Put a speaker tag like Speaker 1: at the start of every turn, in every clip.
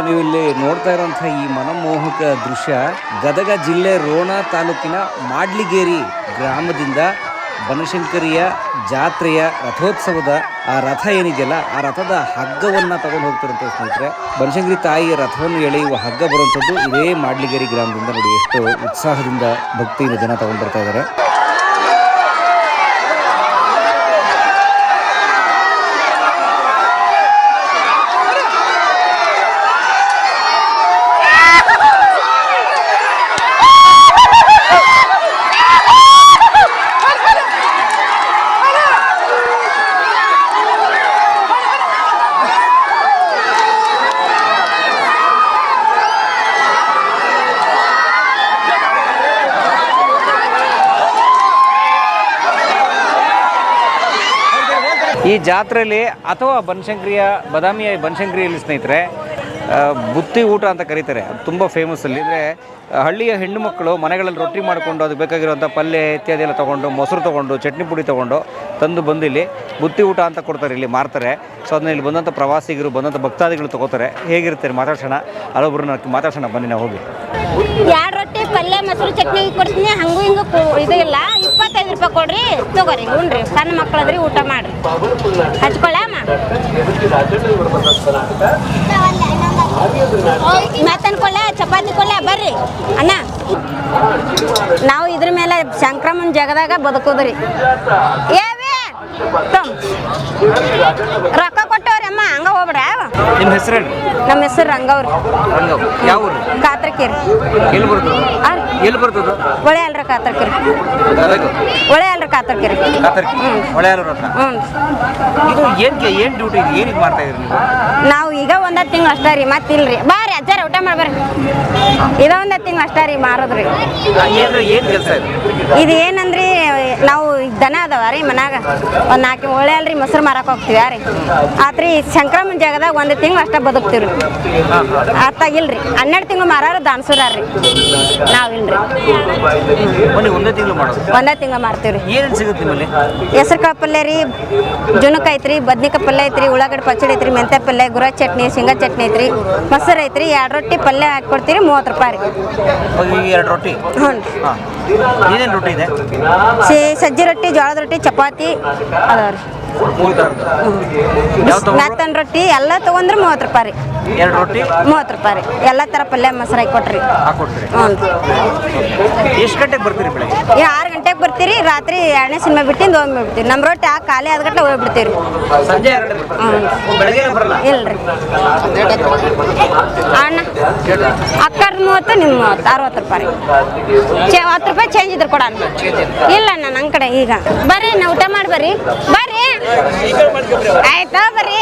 Speaker 1: ನೀವು ಇಲ್ಲಿ ನೋಡ್ತಾ ಇರುವಂಥ ಈ ಮನಮೋಹಕ ದೃಶ್ಯ ಗದಗ ಜಿಲ್ಲೆ ರೋಣ ತಾಲೂಕಿನ ಮಾಡ್ಲಿಗೇರಿ ಗ್ರಾಮದಿಂದ ಬನಶಂಕರಿಯ ಜಾತ್ರೆಯ ರಥೋತ್ಸವದ ಆ ರಥ ಏನಿದೆಯಲ್ಲ ಆ ರಥದ ಹಗ್ಗವನ್ನು ತಗೊಂಡು ಹೋಗ್ತಿರಂತ ಸ್ನೇಹಿತರೆ. ಬನಶಂಕರಿ ತಾಯಿಯ ರಥವನ್ನು ಎಳೆಯುವ ಹಗ್ಗ ಬರುವಂಥದ್ದು ಇದೇ ಮಾಡ್ಲಿಗೇರಿ ಗ್ರಾಮದಿಂದ. ನೋಡಿ ಎಷ್ಟು ಉತ್ಸಾಹದಿಂದ ಭಕ್ತಿಯಿಂದ ಜನ ತಗೊಂಡು ಬರ್ತಾ ಇದ್ದಾರೆ. ಈ ಜಾತ್ರೆಯಲ್ಲಿ ಅಥವಾ ಬನಶಂಕರಿಯ ಬಾದಾಮಿಯ ಬನಶಂಕರಿಯಲ್ಲಿ ಸ್ನೇಹಿತರೆ ಬುತ್ತಿ ಊಟ ಅಂತ ಕರೀತಾರೆ. ಅದು ತುಂಬ ಫೇಮಸ್ ಅಲ್ಲಿ. ಅಂದರೆ ಹಳ್ಳಿಯ ಹೆಣ್ಣು ಮಕ್ಕಳು ಮನೆಗಳಲ್ಲಿ ರೊಟ್ಟಿ ಮಾಡಿಕೊಂಡು ಅದಕ್ಕೆ ಬೇಕಾಗಿರುವಂಥ ಪಲ್ಯ ಇತ್ಯಾದಿ ಎಲ್ಲ ತೊಗೊಂಡು ಮೊಸರು ತೊಗೊಂಡು ಚಟ್ನಿ ಪುಡಿ ತೊಗೊಂಡು ತಂದು ಬಂದು ಇಲ್ಲಿ ಬುತ್ತಿ ಊಟ ಅಂತ ಕೊಡ್ತಾರೆ, ಇಲ್ಲಿ ಮಾರ್ತಾರೆ. ಸೊ ಅದನ್ನ ಇಲ್ಲಿ ಬಂದಂಥ ಪ್ರವಾಸಿಗರು ಬಂದಂಥ ಭಕ್ತಾದಿಗಳು ತೊಗೋತಾರೆ. ಹೇಗಿರುತ್ತೆ ಮಾತಾಡ್ಸೋಣ, ಅಲ್ಲೊಬ್ರನ್ನ ಮಾತಾಡ್ಸೋಣ ಬನ್ನಿ ನಾವು ಹೋಗಿ.
Speaker 2: 2 ರೊಟ್ಟಿ ಪಲ್ಯ ಮೊಸರು ಚಟ್ನಿ ಕೊಡ್ತೀನಿ, ಹಂಗೂ ಹಿಂಗೂ ಇದು ಇಲ್ಲ. 25 ರೂಪಾಯಿ ಕೊಡ್ರಿ, ತಗೋರಿ, ಉಣ್ರಿ. ಸಣ್ಣ ಮಕ್ಕಳದ್ರಿ, ಊಟ ಮಾಡ್ರಿ, ಹಚ್ಕೊಳ್ಳಮ್ಮ. ಮತ್ತನ್ ಕೊಳ್ಳೆ ಚಪಾತಿ ಕೊಳ್ಳೆ ಬರ್ರಿ ಅಣ್ಣ. ನಾವು ಇದ್ರ ಮೇಲೆ ಸಂಕ್ರಮಣ ಜಗದಾಗ ಬದುಕೋದ್ರಿ. ಏವೇ ರೊಕ್ಕ ಕೊಟ್ಟವ್ರಿ ಅಮ್ಮ, ಹಂಗ ಹೋಗ್ಬಿಡ.
Speaker 1: ನಿಮ್ಮ ಹೆಸರು?
Speaker 2: ನಮ್ಮ ಹೆಸರು ರಂಗವ್ರಿ.
Speaker 1: ಯಾವ ಊರು?
Speaker 2: ಕಾತ್ರಕೇರಿ.
Speaker 1: ಎಲ್ಲಿ ಬರ್ತದೆ? ಎಲ್ಲಿ ಬರ್ತದೆ?
Speaker 2: ಒಳೆ ಅಲ್ರ ಕಾತ್ರಕೇರಿ. ಒಳೆ ಅಲ್ರ ಕಾತ್ರಕೇರಿ.
Speaker 1: ಒಳೆ ಅಲ್ರ. ಇದು ಏನು ಡ್ಯೂಟಿ ಏನಿಗೆ ಮಾಡ್ತಾ ಇದ್ರಿ ನೀವು?
Speaker 2: ನಾವು ಈಗ 1 ತಿಂಗಳು ಅಷ್ಟೇ ರೀ, ಮತ್ತಿಲ್ರಿ. ಬಾರಿ ಅಜ್ಜಾರ ಊಟ ಮಾಡ್ಬಾರಿ. ಇದ 1 ತಿಂಗಳು ಅಷ್ಟೇ ರೀ ಮಾರೋದ್ರಿ.
Speaker 1: ಏನು ಕೆಲಸ
Speaker 2: ಇದು ಏನಂದ್ರಿ, ನಾವು ದನ ಅದಾವ ರೀ ಮನ್ಯಾಗ, ಒಂದು 4 ಒಳ್ಳೆ ಅಲ್ರಿ ಮೊಸರು ಮಾರಕ್ಕೆ ಹೋಗ್ತೀವಿ ರೀ. ಆತ್ರಿ ಸಂಕ್ರಮಣ ಜಾಗದಾಗ 1 ತಿಂಗಳು ಅಷ್ಟೇ ಬದುಕ್ತೀವಿ. ಅರ್ಥಾಗಿಲ್ರಿ. 12 ತಿಂಗಳು ಮಾರಾರು ದಾನ್ಸುರಾರ್ರಿ, ನಾವಿಲ್ರಿ.
Speaker 1: 1
Speaker 2: ತಿಂಗಳು ಮಾಡ್ತೀವ್ರಿ.
Speaker 1: ಏನು ಸಿಗುತ್ತೆ ನಿಮ್ಮಲ್ಲಿ?
Speaker 2: ಹೆಸರು ಕಾಳು ಪಲ್ಯ ರೀ, ಜುನಕ್ ಐತ್ರಿ, ಬದ್ನಿಕಾಯಿ ಪಲ್ಯ ಐತ್ರಿ, ಉಳ್ಳಾಗಡ್ಡಿ ಪಚ್ಚಡಿ ಐತ್ರಿ, ಮೆಂತ್ಯ ಪಲ್ಯ, ಗುರ ಚಟ್ನಿ, ಶೇಂಗಾ ಚಟ್ನಿ ಐತ್ರಿ, ಮೊಸರು ಐತ್ರಿ, 2 ರೊಟ್ಟಿ ಪಲ್ಯ ಹಾಕಿ ಕೊಡ್ತೀರಿ, 30 ರೂಪಾಯಿ ರೀ.
Speaker 1: 2 ರೊಟ್ಟಿ?
Speaker 2: ಹ್ಞೂ.
Speaker 1: ಏನೇನು ರೊಟ್ಟಿ ಇದೆ?
Speaker 2: ಸಜ್ಜಿ ರೊಟ್ಟಿ, ಜೋಳದ ರೊಟ್ಟಿ, ಚಪಾತಿ ಅದಾವ್ರಿ. ಮೆತ್ತನ ರೊಟ್ಟಿ ಎಲ್ಲ ತೊಗೊಂಡ್ರೆ 30 ರೂಪಾಯಿ ರೀ.
Speaker 1: 2 ರೊಟ್ಟಿ
Speaker 2: 30 ರೂಪಾಯಿ ರೀ. ಎಲ್ಲ ಥರ ಪಲ್ಯ ಮೊಸರು ಹಾಕಿ ಕೊಟ್ರಿ. ಹ್ಞೂ.
Speaker 1: ಎಷ್ಟು ಗಂಟೆಗೆ ಬರ್ತೀರಿ? ಬೆಳಗ್ಗೆ
Speaker 2: 6 ಗಂಟೆಗೆ ಬರ್ತೀರಿ. ರಾತ್ರಿ 2ನೇ ಸಿನಿಮಾ ಬಿಟ್ಟಿಂದ ಹೋಗ್ಬಿಡ್ತೀವಿ. ನಮ್ಮ ರೊಟ್ಟಿ ಖಾಲಿ ಆದ್ಗಟ್ಲೆ ಹೋಗ್ಬಿಡ್ತೀವಿ.
Speaker 1: ಸಂಜೆ ಬೆಳಗ್ಗೆ ಬರಲ್ಲ?
Speaker 2: ಇಲ್ರಿ ಅಣ್ಣ. ಅಕ್ಕರ 30, ನಿಮ್ಮ 30, 60 ರೂಪಾಯಿ ರೀ. 10 ರೂಪಾಯಿ ಚೇಂಜ್ ಇದ್ರೆ ಕೊಡ. ಇಲ್ಲ ಅಣ್ಣ, ನನ್ನ ಕಡೆ ಈಗ ಬರ್ರಿ, ನಾ ಊಟ ಮಾಡಿ ಬರ್ರಿ. ಬರ್ರಿ ಆಯ್ತಾ, ಬರ್ರಿ.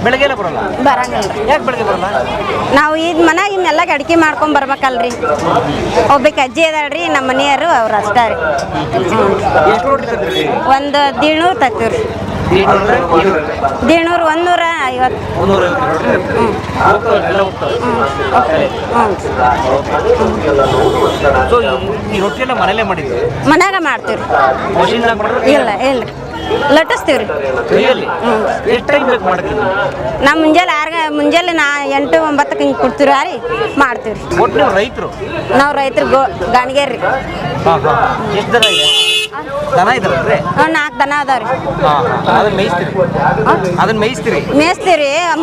Speaker 1: ಬೆಳಗ್ಗೆ ಬರಲ್ಲ?
Speaker 2: ಬರಂಗಿಲ್ರಿ.
Speaker 1: ಯಾಕೆ ಬೆಳಗ್ಗೆ ಬರಲ್ಲ?
Speaker 2: ನಾವು ಈಗ ಮನ್ಯಾಗ ಇನ್ನೆಲ್ಲ ಅಡಿಕೆ ಮಾಡ್ಕೊಂಡ್ ಬರ್ಬೇಕಲ್ರಿ. ಒಬ್ಬಕ್ಕೆ ಅಜ್ಜಿ ಅದಾಳ್ರಿ, ನಮ್ಮ ಮನೆಯವರು ಅವ್ರು ಅಷ್ಟೇ ರೀ. ಒಂದು 150 ತರ್ತೀವ್ರಿ. 150, 150. ಮನ್ಯಾಗ ಮಾಡ್ತೀವ್ರಿ. ಇಲ್ಲ ಇಲ್ರಿ, ಲಟ್ಟಿಸ್ತೀವ್ರಿ. ನಾವು ಮುಂಜಾನೆ 8, 9 ಹಿಂಗೆ ಕೊಡ್ತೀವಿ ರೀ, ಮಾಡ್ತೀವ್ರಿ. ನಾವು ರೈತರು ಗಾಣಿಗೇರಿ. 4 ದನ ಅದಾವ್ರಿ. ಮೇಯಿಸ್ತೀವ್ರಿ.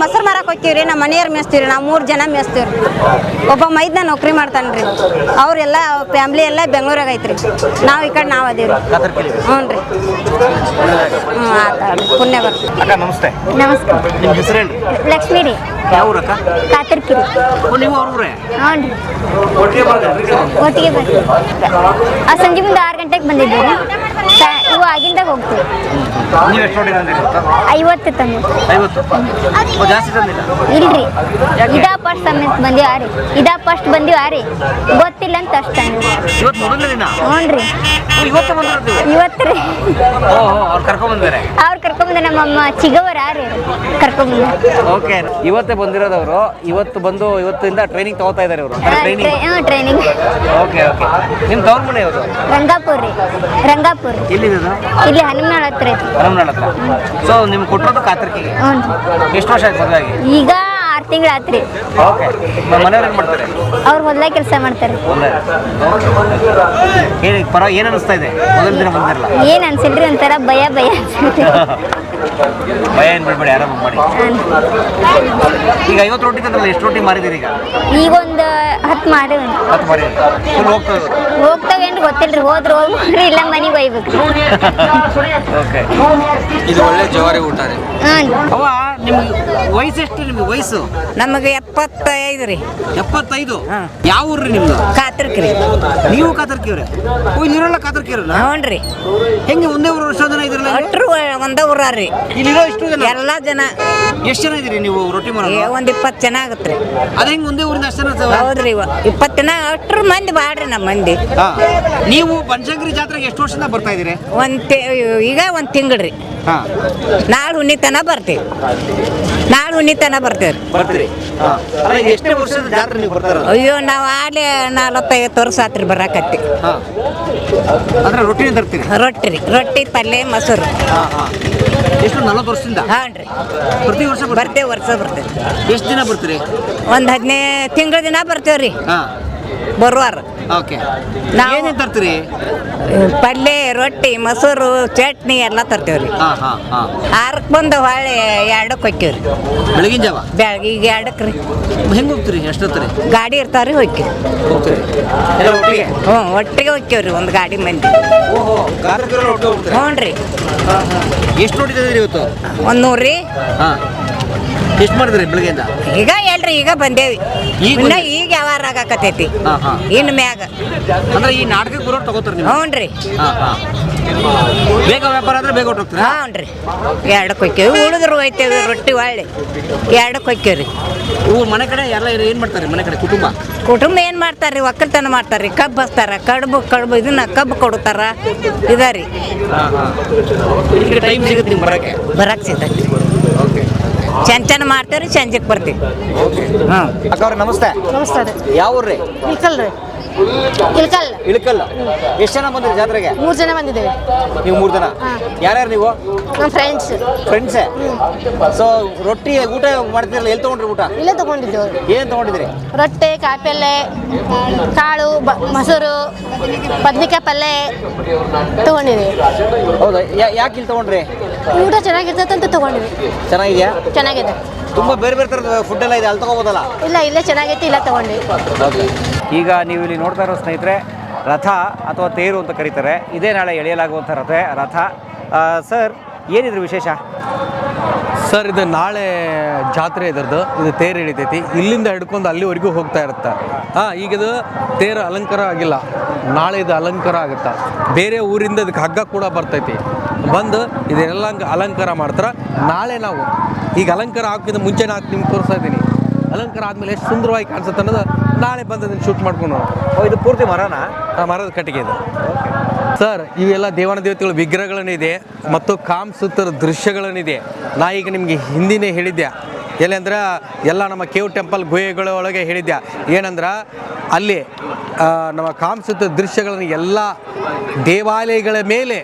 Speaker 2: ಮೊಸರು ಮಾರಕ್ ಹೋಗ್ತೀವ್ರಿ. ನಮ್ಮ ಮನೆಯವ್ರು ಮೇಯಿಸ್ತೀವ್ರಿ. ನಾವು 3 ಜನ ಮೇಯಿಸ್ತೀವ್ರಿ. ಒಬ್ಬ ಮೈದ್ನ ನೌಕರಿ ಮಾಡ್ತಾನ್ರಿ. ಅವ್ರೆಲ್ಲ ಫ್ಯಾಮ್ಲಿ ಎಲ್ಲ ಬೆಂಗಳೂರಾಗ ಐತ್ರಿ. ನಾವು ಈ ಕಡೆ ನಾವು ಅದೀವ್ರಿ. ಹ್ಞೂ ರೀ. ಪುಣ್ಯ ಬರ್ತೀವಿ.
Speaker 1: ನಮಸ್ತೆ.
Speaker 2: ನಮಸ್ಕಾರ.
Speaker 1: ನಿಮ್ಮ ಹೆಸರು?
Speaker 2: ಲಕ್ಷ್ಮೀ ರೀ.
Speaker 1: ಯಾವ ಊರಕ್ಕ?
Speaker 2: ಕಾತರ್ಕಿರಿ.
Speaker 1: ನೀವು ಅವ್ರೇ?
Speaker 2: ಹ್ಞೂ ರೀ. ಒಟ್ಟಿಗೆ ಬರ್ತೀವಿ. ಸಂಜೆ ಮುಂದೆ 6 ಗಂಟೆಗೆ ಬಂದಿದ್ದೀವಿ. ಇವು ಆಗಿಂದಾಗ ಹೋಗ್ತೀವಿ.
Speaker 1: ನೀವು ಎಷ್ಟು ನೋಡಿ ತಂದಿರಿ?
Speaker 2: 50 ತಂದು.
Speaker 1: 50? ಜಾಸ್ತಿ ತಂದಿಲ್ಲ?
Speaker 2: ಇಲ್ರಿ, ಇದಾ ಫಸ್ಟ್ ಸಮೇತ ಬಂದೀವಿ ರೀ. ಇದಾ ಫಸ್ಟ್ ಬಂದೀವಿ ರೀ, ಗೊತ್ತಿಲ್ಲ ಅಂತ ಅಷ್ಟು ತಂದಿವಿ.
Speaker 1: ಇವತ್ತು ಮೊದಲನೇ ದಿನ?
Speaker 2: ಹ್ಞೂ ರೀ.
Speaker 1: ಇವತ್ತು ಬಂದಿರ್ತೀವಿ?
Speaker 2: ಇವತ್ತು ರೀ.
Speaker 1: ಅವ್ರು ಕರ್ಕೊಂಡ್ಬಂದಾರೆ?
Speaker 2: ಅವ್ರು ಕರ್ಕೊಂಡ್ಬಂದ ನಮ್ಮಮ್ಮ ಚಿಗವರ ರೀ ಕರ್ಕೊಂಡ್ಬಂದ.
Speaker 1: ಓಕೆ, ಇವತ್ತೇ ಬಂದಿರೋದವರು. ಇವತ್ತು ಬಂದು ಇವತ್ತಿಂದ ಟ್ರೈನಿಂಗ್ ತಗೋತಾ ಇದ್ದಾರೆ ಅವರು.
Speaker 2: ಟ್ರೈನಿಂಗ್.
Speaker 1: Okay okay. ನಿಮ್ಮ ತವ್ರ ಮನೆ ಯಾವುದು?
Speaker 2: ರಂಗಾಪುರ ರೀ. ರಂಗಾಪುರ.
Speaker 1: ಎಲ್ಲಿದೆ?
Speaker 2: ಇಲ್ಲಿ ಹನುಮನಾಳ ಹತ್ರ ಐತಿ.
Speaker 1: ಹನುಮನಾಳ ಹತ್ರ. ಸೊ ನಿಮ್ಗೆ ಕೊಟ್ಟಿರೋದು ಕಾತರ್ಕಿಗೆ?
Speaker 2: ಹ್ಞೂ.
Speaker 1: ಎಷ್ಟು ವರ್ಷ ಆಯ್ತು ಮದುವೆ ಆಗಿ?
Speaker 2: ಈಗ 6 ತಿಂಗಳು ಆತ್ರಿ.
Speaker 1: ಓಕೆ, ಮನೆಯವ್ರು ಏನು ಮಾಡ್ತಾರೆ?
Speaker 2: ಅವ್ರು ಹೊಲ್ದಾಗ ಕೆಲಸ ಮಾಡ್ತಾರೆ.
Speaker 1: ಏನು ಅನಿಸ್ತಾ ಇದೆ ಮೊದಲ ದಿನ ಬಂದಿರಲ್ಲ?
Speaker 2: ಏನು ಅನ್ಸಿಲ್ರಿ, ಒಂಥರ ಭಯ ಭಯ ಅನ್ಸಿಲ್ರಿ.
Speaker 1: ಭಯ ಏನು ಬಿಡ್ಬೇಡಿ, ಆರಾಮ ಮಾಡಿ. ಈಗ 50 ರೊಟ್ಟಿ ತಂದ್ರಲ್ಲ, ಎಷ್ಟು ರೊಟ್ಟಿ ಮಾರಿದ್ದೀರಿ ಈಗ?
Speaker 2: ಈಗ ಒಂದು 10 ಮಾಡಿ
Speaker 1: 10 ಮಾರಿದ್ದೀರಿ. ಫುಲ್
Speaker 2: ಹೋಗ್ತಾವೇನ್ರಿ ಗೊತ್ತಿಲ್ರಿ, ಹೋದ್ರೆ ಹೋಗ್ರಿ, ಇಲ್ಲ ಮನೆಗೆ ಒಯ್ಬೇಕ್ರಿ.
Speaker 1: ಓಕೆ,
Speaker 3: ಇದು ಒಳ್ಳೆ ಜವಾರಿ ಊಟ ರೀ.
Speaker 1: ಅವ್ವ ನಿಮ್ಗೆ ವಯಸ್ಸು ಎಷ್ಟು? ನಿಮ್ಗೆ ವಯಸ್ಸು?
Speaker 4: ನಮಗೆ 75 ರೀ.
Speaker 1: 75? ಯಾವ ಊರ್ರಿ ನಿಮ್ದು?
Speaker 4: ಕಾತ್ರಕ್ರಿ.
Speaker 1: ನೀವು ಕಾತರ್ಕಿವ್ರೆ? ಇಲ್ಲಿರೋಲ್ಲ ಕಾತರ್ಕಿರಲ್ಲ?
Speaker 4: ಹ್ಞೂ ರೀ.
Speaker 1: ಹೆಂಗೆ ಒಂದೇ ಊರು ಎಷ್ಟೋ ಜನ ಇದ್ರಲ್ಲ?
Speaker 4: ಅಟ್ರು ಒಂದ ಊರ ರೀ.
Speaker 1: ಇಲ್ಲಿರೋ ಇಷ್ಟು ಜನ?
Speaker 4: ಎಲ್ಲ ಜನ.
Speaker 1: ಎಷ್ಟು ಜನ ಇದೀರಿ ನೀವು ರೊಟ್ಟಿ ಮಾಡೋದು?
Speaker 4: ಒಂದು 20 ಜನ ಆಗತ್ರಿ.
Speaker 1: ಅದ ಹೆಂಗೆ ಒಂದೇ ಊರಿಂದ ಅಷ್ಟು ಜನ?
Speaker 4: ಹೌದ್ರಿ, 20 ಜನ ಅಟ್ರು ಮಂದಿ ಬಾಡ್ರಿ ನಮ್ಮ ಮಂದಿ.
Speaker 1: ನೀವು ಬನಶಂಕರಿ ಜಾತ್ರೆಗೆ ಎಷ್ಟು ವರ್ಷದಿಂದ ಬರ್ತಾ ಇದೀರಿ?
Speaker 4: ಈಗ 1 ತಿಂಗಳು. ನಾಳೆ ಹುಣ್ಣಿತನ ಬರ್ತೀವಿ.
Speaker 1: ಬರ್ತೀರಿ? ಎಷ್ಟೇ ವರ್ಷದ ಜಾತ್ರೆ ನೀವು ಬರ್ತಾರ?
Speaker 4: ಅಯ್ಯೋ, ನಾವು ಆಲೆ 45 ವರ್ಷ ಆತ್ರಿ ಬರಾಕತ್ತಿ.
Speaker 1: ಅಂದ್ರೆ ರೊಟ್ಟಿನೇ ತರ್ತೀರಿ?
Speaker 4: ರೊಟ್ಟಿ ಪಲ್ಯ ಮೊಸರು.
Speaker 1: ಎಷ್ಟು 40 ವರ್ಷದಿಂದ?
Speaker 4: ಹಾಂ ರೀ.
Speaker 1: ಪ್ರತಿ ವರ್ಷ
Speaker 4: ಬರ್ತೇವೆ, ವರ್ಷ ಬರ್ತೇವೆ.
Speaker 1: ಎಷ್ಟು ದಿನ ಬರ್ತೀರಿ?
Speaker 4: ಒಂದು 15 ತಿಂಗಳ ದಿನ ಬರ್ತೇವ್ರಿ.
Speaker 1: ಹಾಂ,
Speaker 4: ಬರುವಾರ.
Speaker 1: ಓಕೆ.
Speaker 4: ನಾವು
Speaker 1: ಏನೇನು ತರ್ತೀರಿ?
Speaker 4: ಪಲ್ಯ, ರೊಟ್ಟಿ, ಮೊಸರು, ಚಟ್ನಿ ಎಲ್ಲ ತರ್ತೇವ್ರಿ.
Speaker 1: ಹಾಂ ಹಾಂ ಹಾಂ.
Speaker 4: 6ಕ್ಕೆ ಬಂದು ಹೊಳ್ಳಿ 2ಕ್ಕೆ ಹೋಗ್ತೀವ್ರಿ.
Speaker 1: ಬೆಳಗಿನ ಜಾವ?
Speaker 4: ಈಗ 2ಕ್ಕೆ ರೀ.
Speaker 1: ಹೆಂಗೆ ಹೋಗ್ತೀರಿ? ಎಷ್ಟು ಹೋಗ್ತೀರಿ?
Speaker 4: ಗಾಡಿ ಇರ್ತಾವ್ರಿ, ಹೋಗ್ತೀವಿ.
Speaker 1: ಹೋಗ್ತೀರಿ ಎಲ್ಲ ಒಟ್ಟಿಗೆ?
Speaker 4: ಹ್ಞೂ, ಒಟ್ಟಿಗೆ ಹೋಗ್ತೀವ್ರಿ, ಒಂದು ಗಾಡಿ ಮಂದಿ.
Speaker 1: ಓಹೋ, ಕಾರ್ಯಕ್ರಮ ಒಟ್ಟಿಗೆ ಹೋಗ್ತೀರಿ?
Speaker 4: ಹ್ಞೂ ರೀ.
Speaker 1: ಎಷ್ಟು ರೊಟ್ಟಿ ತಂದಿರಿ ಇವತ್ತು?
Speaker 4: 100 ರೀ.
Speaker 1: ಹಾಂ, ಎಷ್ಟು ಮಾಡಿದ್ರಿ ಬೆಳಗ್ಗೆಯಿಂದ?
Speaker 4: ಈಗ ಎಲ್ರಿ, ಈಗ ಬಂದೇವಿ.
Speaker 1: ಈಗ
Speaker 4: ಇನ್ನ ಈಗ ವ್ಯವಹಾರ ಆಗಾಕತೈತಿ.
Speaker 1: ಹಾಂ ಹಾಂ.
Speaker 4: ಇನ್ನು ಮ್ಯಾಗ
Speaker 1: ಅಂದ್ರೆ ಈ ನಾಟಕಕ್ಕೆ ಬರೋರು ತಗೋತಾರೆ ನೀವು?
Speaker 4: ಹ್ಞೂ ರೀ.
Speaker 1: ಹಾಂ ಹಾಂ. ಬೇಗ ವ್ಯಾಪಾರ ಆದರೆ ಬೇಗ ಹೊಟ್ಟೋಗ್ತೀರಾ?
Speaker 4: ಹ್ಞೂ ರೀ. 2ಕ್ಕೆ ಹೋಗ್ತೀವಿ, ಉಳಿದ್ರು ಹೋಗ್ತೇವೆ. ರೊಟ್ಟಿ ಹೊಳ್ಳಿ 2ಕ್ಕೆ ಹೋಗ್ತೀವ್ರಿ.
Speaker 1: ಇವು ಮನೆ ಕಡೆ ಎಲ್ಲ ಏನು ಮಾಡ್ತಾರೆ? ಮನೆ ಕಡೆ
Speaker 4: ಕುಟುಂಬ ಏನು ಮಾಡ್ತಾರ್ರಿ? ಒಕ್ಕಲ್ತನ ಮಾಡ್ತಾರ್ರಿ. ಕಬ್ಬು ಹಚ್ತಾರ, ಕಡುಬು ಇದನ್ನ ಕಬ್ಬು ಕೊಡ್ತಾರ. ಇದಾರಿ.
Speaker 1: ಟೈಮ್ ಸಿಗುತ್ತೆ ನಿಮ್ಗೆ
Speaker 4: ಬರಕ್ಕೆ ಸಿಗ್ತೈತಿ.
Speaker 1: ಓಕೆ,
Speaker 4: ಚೆಂಚನ ಮಾಡ್ತೇವ್ರಿ, ಸಂಜೆಗೆ ಬರ್ತೀವಿ.
Speaker 1: ಹಾಂ. ಅಕ್ಕ ಅವ್ರೆ ನಮಸ್ತೆ.
Speaker 2: ನಮಸ್ಕಾರ.
Speaker 1: ಯಾವ ಊರ್ರಿ?
Speaker 2: ಇಳ್ಕಲ್ ರೀ.
Speaker 1: ಇಳಕಲ್. ಎಷ್ಟು ಜನ ಬಂದ್ರಿ ಜಾತ್ರೆಗೆ?
Speaker 2: 3 ಜನ ಬಂದಿದ್ದೇವೆ.
Speaker 1: ನೀವು 3 ಜನ? ಯಾರ್ಯಾರು ನೀವು?
Speaker 2: ನಮ್ಮ
Speaker 1: ಫ್ರೆಂಡ್ಸೇ? ಸೊ ರೊಟ್ಟಿ ಊಟ ಮಾಡ್ತಿರಲ್ಲ, ಎಲ್ಲಿ ತೊಗೊಂಡ್ರಿ ಊಟ?
Speaker 2: ಇಲ್ಲೇ ತಗೊಂಡಿದ್ದೇವೆ.
Speaker 1: ಏನು ತೊಗೊಂಡಿದ್ರಿ?
Speaker 2: ರೊಟ್ಟಿ, ಕಾಯಿಪಲ್ಲೆ, ಕಾಳು, ಮೊಸರು, ಬದ್ನಿಕಾಯಿ ಪಲ್ಯ ತಗೊಂಡಿದ್ದೀವಿ.
Speaker 1: ಹೌದಾ? ಯಾಕೆ ಇಲ್ಲಿ ತೊಗೊಂಡ್ರಿ?
Speaker 2: ಊಟ ಚೆನ್ನಾಗಿರ್ತೈತೆ ಅಂತ ತಗೊಂಡಿವಿ.
Speaker 1: ಚೆನ್ನಾಗಿದೆಯಾ?
Speaker 2: ಚೆನ್ನಾಗಿದೆ.
Speaker 1: ತುಂಬ ಬೇರೆ ಬೇರೆ ಥರದ ಫುಡ್ ಎಲ್ಲ ಇದೆ, ಅಲ್ಲಿ ತಗೋಬೋದಲ್ಲ?
Speaker 2: ಇಲ್ಲ, ಇಲ್ಲೇ ಚೆನ್ನಾಗೈತಿ, ಇಲ್ಲ ತಗೊಂಡಿವಿ.
Speaker 1: ಈಗ ನೀವು ಇಲ್ಲಿ ನೋಡ್ತಾ ಇರೋ ಸ್ನೇಹಿತರೆ, ರಥ ಅಥವಾ ತೇರು ಅಂತ ಕರೀತಾರೆ. ಇದೇ ನಾಳೆ ಎಳೆಯಲಾಗುವಂಥ ರಥ. ಸರ್, ಏನಿದ್ರು ವಿಶೇಷ?
Speaker 3: ಸರ್, ಇದು ನಾಳೆ ಜಾತ್ರೆ ಇದರದ್ದು. ಇದು ತೇರು ಹಿಡಿತೈತಿ. ಇಲ್ಲಿಂದ ಹಿಡ್ಕೊಂಡು ಅಲ್ಲಿವರೆಗೂ ಹೋಗ್ತಾ ಇರುತ್ತೆ. ಈಗಿದು ತೇರು ಅಲಂಕಾರ ಆಗಿಲ್ಲ, ನಾಳೆ ಇದು ಅಲಂಕಾರ ಆಗುತ್ತೆ. ಬೇರೆ ಊರಿಂದ ಇದಕ್ಕೆ ಹಗ್ಗ ಕೂಡ ಬರ್ತೈತಿ. ಬಂದು ಇದನ್ನೆಲ್ಲ ಅಲಂಕಾರ ಮಾಡ್ತಾರೆ. ನಾಳೆ ನಾವು ಈಗ ಅಲಂಕಾರ ಹಾಕಿದ ಮುಂಚೆ ನಾನು ನಿಮ್ಗೆ ತೋರಿಸ್ತಾ ಇದ್ದೀನಿ. ಅಲಂಕಾರ ಆದಮೇಲೆ ಎಷ್ಟು ಸುಂದರವಾಗಿ ಕಾಣಿಸುತ್ತೆ ಅನ್ನೋದು ನಾಳೆ ಬಂದು ಅದನ್ನು ಶೂಟ್ ಮಾಡ್ಕೊಂಡು.
Speaker 1: ಇದು ಪೂರ್ತಿ ಮರನಾ?
Speaker 3: ಮರದ ಕಟ್ಟಿಗೆ ಇದು. ಸರ್, ಇವೆಲ್ಲ ದೇವಾನ ದೇವತೆಗಳ ವಿಗ್ರಹಗಳನ್ನಿದೆ ಮತ್ತು ಕಾಮಸೂತ್ರ ದೃಶ್ಯಗಳನ್ನಿದೆ. ನಾ ಈಗ ನಿಮಗೆ ಹಿಂದಿನೇ ಹೇಳಿದ್ದೆ. ಎಲ್ಲಂದ್ರೆ ಎಲ್ಲ ನಮ್ಮ ಕೇವ್ ಟೆಂಪಲ್ ಗುಹೆಗಳ ಒಳಗೆ ಹೇಳಿದ್ದೆ. ಏನಂದ್ರೆ ಅಲ್ಲಿ ನಮ್ಮ ಕಾಮಸೂತ್ರ ದೃಶ್ಯಗಳನ್ನು ಎಲ್ಲ ದೇವಾಲಯಗಳ ಮೇಲೆ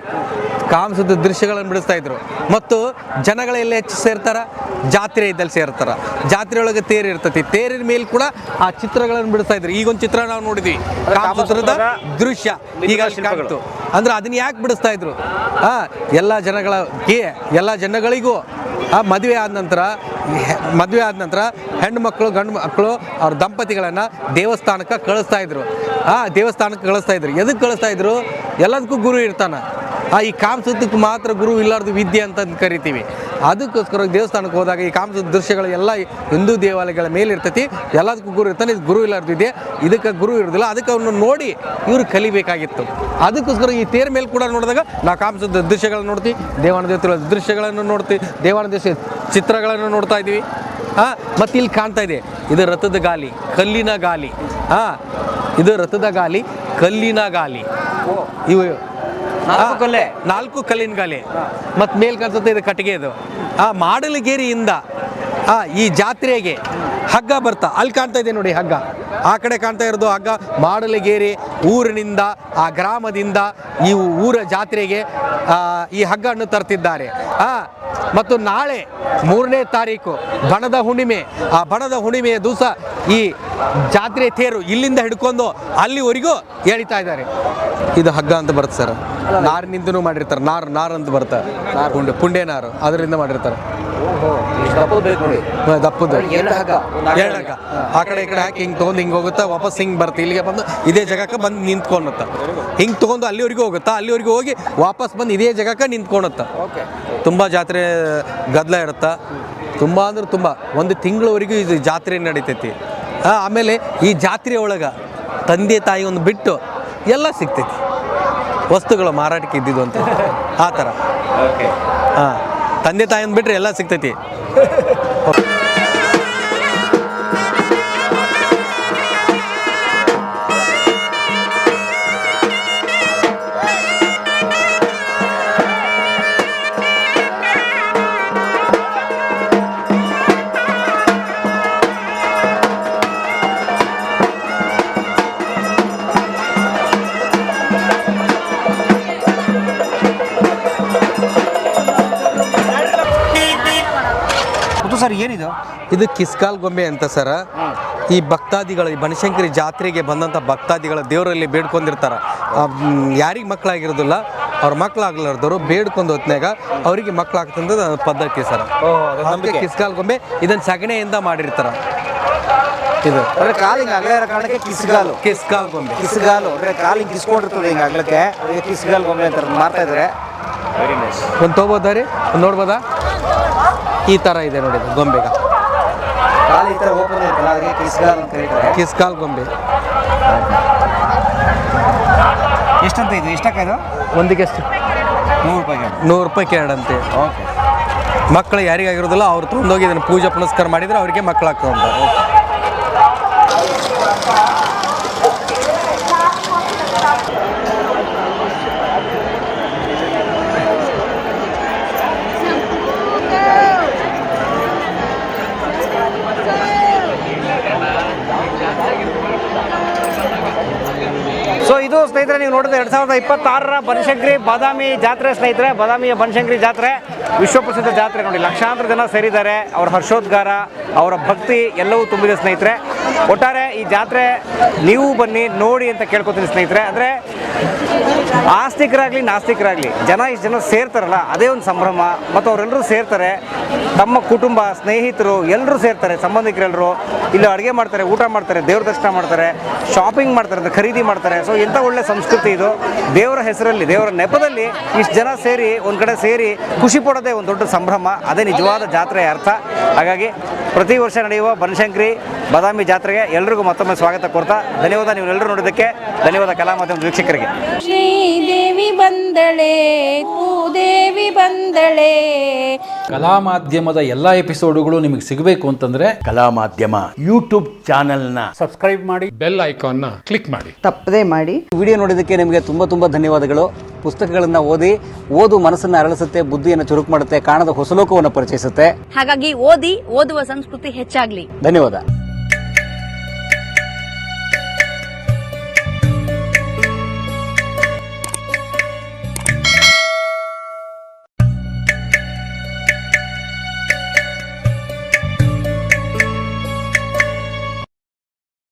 Speaker 3: ಕಾಮಸೂತ್ರ ದೃಶ್ಯಗಳನ್ನು ಬಿಡಿಸ್ತಾ ಇದ್ರು. ಮತ್ತು ಜನಗಳೆಲ್ಲ ಹೆಚ್ಚು ಸೇರ್ತಾರೆ, ಜಾತ್ರೆ ಇದ್ದಲ್ಲಿ ಸೇರ್ತಾರೆ. ಜಾತ್ರೆ ಒಳಗೆ ತೇರು ಇರ್ತೈತಿ. ತೇರಿನ ಮೇಲೆ ಕೂಡ ಆ ಚಿತ್ರಗಳನ್ನು ಬಿಡಿಸ್ತಾ ಇದ್ರು. ಈಗೊಂದು ಚಿತ್ರ ನಾವು ನೋಡಿದ್ವಿ, ಕಾಮಸೂತ್ರದ ದೃಶ್ಯ. ಈಗ ಕಾಣ್ತು ಅಂದ್ರೆ ಅದನ್ನ ಯಾಕೆ ಬಿಡಿಸ್ತಾ ಇದ್ರು? ಎಲ್ಲ ಜನಗಳಿಗೂ ಮದುವೆ ಆದ ನಂತರ ಹೆಣ್ಣು ಮಕ್ಕಳು ಗಂಡು ಮಕ್ಕಳು ಅವ್ರ ದಂಪತಿಗಳನ್ನು ದೇವಸ್ಥಾನಕ್ಕೆ ಕಳಿಸ್ತಾ ಇದ್ರು. ಎದಕ್ಕೆ ಕಳಿಸ್ತಾ ಇದ್ರು? ಎಲ್ಲದಕ್ಕೂ ಗುರು ಇರ್ತಾನೆ. ಈ ಕಾಮಸೂತ್ರಕ್ಕೆ ಮಾತ್ರ ಗುರು ಇಲ್ಲಾರ್ದು ವಿದ್ಯೆ ಅಂತ ಕರಿತೀವಿ. ಅದಕ್ಕೋಸ್ಕರ ದೇವಸ್ಥಾನಕ್ಕೆ ಹೋದಾಗ ಈ ಕಾಮಸೂತ್ರ ದೃಶ್ಯಗಳು ಎಲ್ಲ ಹಿಂದೂ ದೇವಾಲಯಗಳ ಮೇಲೆ ಇರ್ತೈತಿ. ಎಲ್ಲದಕ್ಕೂ ಗುರು ಇರ್ತಾನೆ. ಇದು ಗುರು ಇಲ್ಲಾರ್ದು ವಿದ್ಯೆ. ಇದಕ್ಕೆ ಗುರು ಇರೋದಿಲ್ಲ. ಅದಕ್ಕೆ ಅವನ್ನ ನೋಡಿ ಇವರು ಕಲಿಬೇಕಾಗಿತ್ತು. ಅದಕ್ಕೋಸ್ಕರ ಈ ತೇರ ಮೇಲೆ ಕೂಡ ನೋಡಿದಾಗ ನಾವು ಕಾಮಸೂತ್ರ ದೃಶ್ಯಗಳನ್ನು ನೋಡ್ತೀವಿ, ದೇವಾನ ದೇವತೆಗಳ ದೃಶ್ಯಗಳನ್ನು ನೋಡ್ತೀವಿ, ದೇವಾನ ದೇಶ ಚಿತ್ರಗಳನ್ನು ನೋಡ್ತಾ ಇದ್ದೀವಿ. ಮತ್ತು ಇಲ್ಲಿ ಕಾಣ್ತಾ ಇದೆ, ಇದು ರಥದ ಗಾಲಿ, ಕಲ್ಲಿನ ಗಾಲಿ. ಇದು ರಥದ ಗಾಲಿ, ಕಲ್ಲಿನ ಗಾಲಿ. ಇವು 4 ಕಲ್ಲಿನ ಗಾಲಿ. ಮತ್ತು ಮೇಲ್ ಕಾಣಿಸುತ್ತೆ, ಇದು ಕಟ್ಟಿಗೆ. ಇದು ಮಾಡಲಗೇರಿಯಿಂದ ಈ ಜಾತ್ರೆಗೆ ಹಗ್ಗ ಬರ್ತಾ ಅಲ್ಲಿ ಕಾಣ್ತಾ ಇದೆ ನೋಡಿ, ಹಗ್ಗ ಆ ಕಡೆ ಕಾಣ್ತಾ ಇರೋದು ಹಗ್ಗ. ಮಾಡಲಗೇರಿ ಊರಿನಿಂದ, ಆ ಗ್ರಾಮದಿಂದ ಈ ಊರ ಜಾತ್ರೆಗೆ ಈ ಹಗ್ಗವನ್ನು ತರ್ತಿದ್ದಾರೆ. ಮತ್ತು ನಾಳೆ 3ನೇ ತಾರೀಕು ಬಣದ ಹುಣ್ಣಿಮೆ. ಆ ಬಣದ ಹುಣ್ಣಿಮೆಯ ದಿವಸ ಈ ಜಾತ್ರೆ ತೇರು ಇಲ್ಲಿಂದ ಹಿಡ್ಕೊಂಡು ಅಲ್ಲಿವರೆಗೂ ಎಳಿತಾ ಇದ್ದಾರೆ. ಇದು ಹಗ್ಗ ಅಂತ ಬರುತ್ತೆ ಸರ್, ನಾರಿನಿಂದನೂ ಮಾಡಿರ್ತಾರೆ. ನಾರು ಅಂತ ಬರ್ತಾರೆ, ಪುಂಡೆ ನಾರು, ಅದರಿಂದ ಮಾಡಿರ್ತಾರೆ. ದಪ್ಪದ್ದು ಎರಡು ಹಗ್ಗ ಆ ಕಡೆ ಈ ಕಡೆ ಹಾಕಿ ಹಿಂಗೆ ತೊಗೊಂಡು ಹಿಂಗೆ ಹೋಗುತ್ತಾ, ವಾಪಸ್ ಹಿಂಗೆ ಬರುತ್ತೆ, ಇಲ್ಲಿಗೆ ಬಂದು ಇದೇ ಜಾಗಕ್ಕೆ ಬಂದು ನಿಂತ್ಕೊಳುತ್ತ. ಹಿಂಗೆ ತೊಗೊಂಡು ಅಲ್ಲಿವರೆಗೂ ಹೋಗುತ್ತಾ, ಅಲ್ಲಿವರೆಗೂ ಹೋಗಿ ವಾಪಸ್ ಬಂದು ಇದೇ ಜಾಗಕ್ಕೆ ನಿಂತ್ಕೊಳುತ್ತ. ತುಂಬ ಜಾತ್ರೆ ಗದ್ದಲ ಇರುತ್ತಾ, ತುಂಬ ಅಂದ್ರೆ ತುಂಬ, 1 ತಿಂಗಳವರೆಗೂ ಇದು ಜಾತ್ರೆ ನಡೀತೈತಿ. ಆಮೇಲೆ ಈ ಜಾತ್ರೆ ಒಳಗೆ ತಂದೆ ತಾಯಿ ಒಂದು ಬಿಟ್ಟು ಎಲ್ಲ ಸಿಗ್ತೈತಿ, ವಸ್ತುಗಳು ಮಾರಾಟಕ್ಕೆ ಇದ್ದಿದ್ದು ಅಂತ ಆ ಥರ. ಹಾಂ, ತಂದೆ ತಾಯಿಯನ್ನು ಬಿಟ್ಟರೆ ಎಲ್ಲ ಸಿಗ್ತೈತಿ.
Speaker 1: ಸರ್ ಏನಿದು?
Speaker 3: ಇದು ಕಿಸ್ಕಾಲ್ ಗೊಂಬೆ ಅಂತ ಸರ. ಈ ಭಕ್ತಾದಿಗಳು, ಈ ಬನಶಂಕರಿ ಜಾತ್ರೆಗೆ ಬಂದಂಥ ಭಕ್ತಾದಿಗಳು ದೇವರಲ್ಲಿ ಬೇಡ್ಕೊಂಡಿರ್ತಾರೆ. ಯಾರಿಗೆ ಮಕ್ಕಳಾಗಿರೋದಿಲ್ಲ, ಅವ್ರ ಮಕ್ಕಳಾಗ್ಲಾರ್ದವರು ಬೇಡ್ಕೊಂಡು ಹೊತ್ನಾಗ ಅವರಿಗೆ ಮಕ್ಕಳಾಗ್ತಂದ ಪದ್ಧತಿ ಸರ್. ಅದಕ್ಕೆ ಕಿಸ್ಕಾಲ್ ಗೊಂಬೆ ಇದನ್ನು ಸಗಣಿಯಿಂದ ಮಾಡಿರ್ತಾರೆ. ಇದು
Speaker 1: ಅಂದ್ರೆ ಕಾಲಿಂಗ್ ಅಗಲ ಇರೋ ಕಾರಣಕ್ಕೆ ಕಿಸ್ಗಾಲು
Speaker 3: ಗೊಂಬೆ.
Speaker 1: ಕಿಸ್ಗಾಲು ಅಂದ್ರೆ ಕಾಲಿಂಗ್ ಕಿಸ್ಕೊಂಡಿರ್ತದೆ ಹಿಂಗೆ ಅಗ್ಲಕ್ಕೆ, ಅದಕ್ಕೆ ಕಿಸ್ಗಾಲ್ ಗೊಂಬೆ ಅಂತ ಮಾಡ್ತಾ ಇದ್ದಾರೆ. Very nice.
Speaker 3: ಒಂದು ತೊಗೋಬೋದಾ ರೀ, ಒಂದು ನೋಡ್ಬೋದಾ? ಈ ಥರ ಇದೆ ನೋಡಿ ಗೊಂಬೆಗ,
Speaker 1: ಕಾಲು ಈ ಥರ ಓಪನ್ ಇರ್ತಲ್ಲ, ಅದಕ್ಕೆ ಕಿಸ್ಗಾಲ್ ಅಂತ ಕರೀತಾರೆ.
Speaker 3: ಕಿಸ್ಕಾಲ್ ಗೊಂಬೆ.
Speaker 1: ಎಷ್ಟಂತ ಇದು? ಎಷ್ಟಕ್ಕ ಇದು?
Speaker 3: ಒಂದಿಗೆ ಎಷ್ಟು?
Speaker 1: 100 ರೂಪಾಯಿಗೆ.
Speaker 3: 100 ರೂಪಾಯಿ ಕೇಳಂತೆ.
Speaker 1: ಓಕೆ.
Speaker 3: ಮಕ್ಕಳು ಯಾರಿಗಾಗಿರೋದಿಲ್ಲ, ಅವ್ರು ತೊಗೊಂಡೋಗಿ ಇದನ್ನು ಪೂಜೆ ಪುನಸ್ಕಾರ ಮಾಡಿದರೆ ಅವರಿಗೆ ಮಕ್ಕಳಾಗ್ತವೆ.
Speaker 1: ಸೊ ಇದು ಸ್ನೇಹಿತರೆ, ನೀವು ನೋಡಿದ್ರೆ 2026ರ ಬನಶಂಕರಿ ಬಾದಾಮಿ ಜಾತ್ರೆ ಸ್ನೇಹಿತರೆ. ಬಾದಾಮಿಯ ಬನಶಂಕರಿ ಜಾತ್ರೆ ವಿಶ್ವಪ್ರಸಿದ್ಧ ಜಾತ್ರೆ ನೋಡಿ. ಲಕ್ಷಾಂತರ ಜನ ಸೇರಿದ್ದಾರೆ. ಅವರ ಹರ್ಷೋದ್ಗಾರ, ಅವರ ಭಕ್ತಿ ಎಲ್ಲವೂ ತುಂಬಿದೆ ಸ್ನೇಹಿತರೆ. ಒಟ್ಟಾರೆ ಈ ಜಾತ್ರೆ ನೀವು ಬನ್ನಿ ನೋಡಿ ಅಂತ ಕೇಳ್ಕೊತೀನಿ ಸ್ನೇಹಿತರೆ. ಅಂದರೆ ಆಸ್ತಿಕರಾಗಲಿ ನಾಸ್ತಿಕರಾಗಲಿ ಇಷ್ಟು ಜನ ಸೇರ್ತಾರಲ್ಲ, ಅದೇ ಒಂದು ಸಂಭ್ರಮ. ಮತ್ತು ಅವರೆಲ್ಲರೂ ಸೇರ್ತಾರೆ, ತಮ್ಮ ಕುಟುಂಬ ಸ್ನೇಹಿತರು ಎಲ್ಲರೂ ಸೇರ್ತಾರೆ, ಸಂಬಂಧಿಕರೆಲ್ಲರೂ ಇಲ್ಲಿ ಅಡುಗೆ ಮಾಡ್ತಾರೆ, ಊಟ ಮಾಡ್ತಾರೆ, ದೇವ್ರ ದರ್ಶನ ಮಾಡ್ತಾರೆ, ಶಾಪಿಂಗ್ ಮಾಡ್ತಾರೆ, ಅಂದರೆ ಖರೀದಿ ಮಾಡ್ತಾರೆ. ಸೊ ಎಂಥ ಒಳ್ಳೆ ಸಂಸ್ಕೃತಿ ಇದು. ದೇವರ ಹೆಸರಲ್ಲಿ, ದೇವರ ನೆಪದಲ್ಲಿ ಇಷ್ಟು ಜನ ಸೇರಿ ಒಂದು ಕಡೆ ಸೇರಿ ಖುಷಿ ಪಡೋದೇ ಒಂದು ದೊಡ್ಡ ಸಂಭ್ರಮ. ಅದೇ ನಿಜವಾದ ಜಾತ್ರೆಯ ಅರ್ಥ. ಹಾಗಾಗಿ ಪ್ರತಿ ವರ್ಷ ನಡೆಯುವ ಬನಶಂಕರಿ ಬಾದಾಮಿ ಜಾತ್ರೆಗೆ ಎಲ್ರಿಗೂ ಮತ್ತೊಮ್ಮೆ ಸ್ವಾಗತ ಕೋರ್ತಾ ಧನ್ಯವಾದ. ನೀವೆಲ್ಲರೂ ನೋಡಿದ್ದಕ್ಕೆ ಧನ್ಯವಾದ ಕಲಾ ಮಾಧ್ಯಮದ ವೀಕ್ಷಕರಿಗೆ.
Speaker 5: ಶ್ರೀದೇವಿ ಬಂದಳೆ, ಭೂದೇವಿ ಬಂದಳೆ.
Speaker 6: ಕಲಾ ಮಾಧ್ಯಮದ ಎಲ್ಲ ಎಪಿಸೋಡುಗಳು ನಿಮಗೆ ಸಿಗಬೇಕು ಅಂತಂದ್ರೆ
Speaker 7: ಕಲಾ ಮಾಧ್ಯಮ ಯೂಟ್ಯೂಬ್ ಚಾನೆಲ್ನ
Speaker 8: ಸಬ್ಸ್ಕ್ರೈಬ್ ಮಾಡಿ, ಬೆಲ್ ಐಕಾನ್ನ ಕ್ಲಿಕ್ ಮಾಡಿ,
Speaker 5: ತಪ್ಪದೇ ಮಾಡಿ.
Speaker 1: ವಿಡಿಯೋ ನೋಡಿದ್ದಕ್ಕೆ ನಿಮಗೆ ತುಂಬ ಧನ್ಯವಾದಗಳು. ಪುಸ್ತಕಗಳನ್ನು ಓದು ಮನಸ್ಸನ್ನು ಅರಳಿಸುತ್ತೆ, ಬುದ್ಧಿಯನ್ನು ಚುರುಕು ಮಾಡುತ್ತೆ, ಕಾಣದ ಹೊಸ ಲೋಕವನ್ನು ಪರಿಚಯಿಸುತ್ತೆ.
Speaker 9: ಹಾಗಾಗಿ ಓದುವ ಸಂಸ್ಕೃತಿ ಹೆಚ್ಚಾಗ್ಲಿ.
Speaker 1: ಧನ್ಯವಾದ.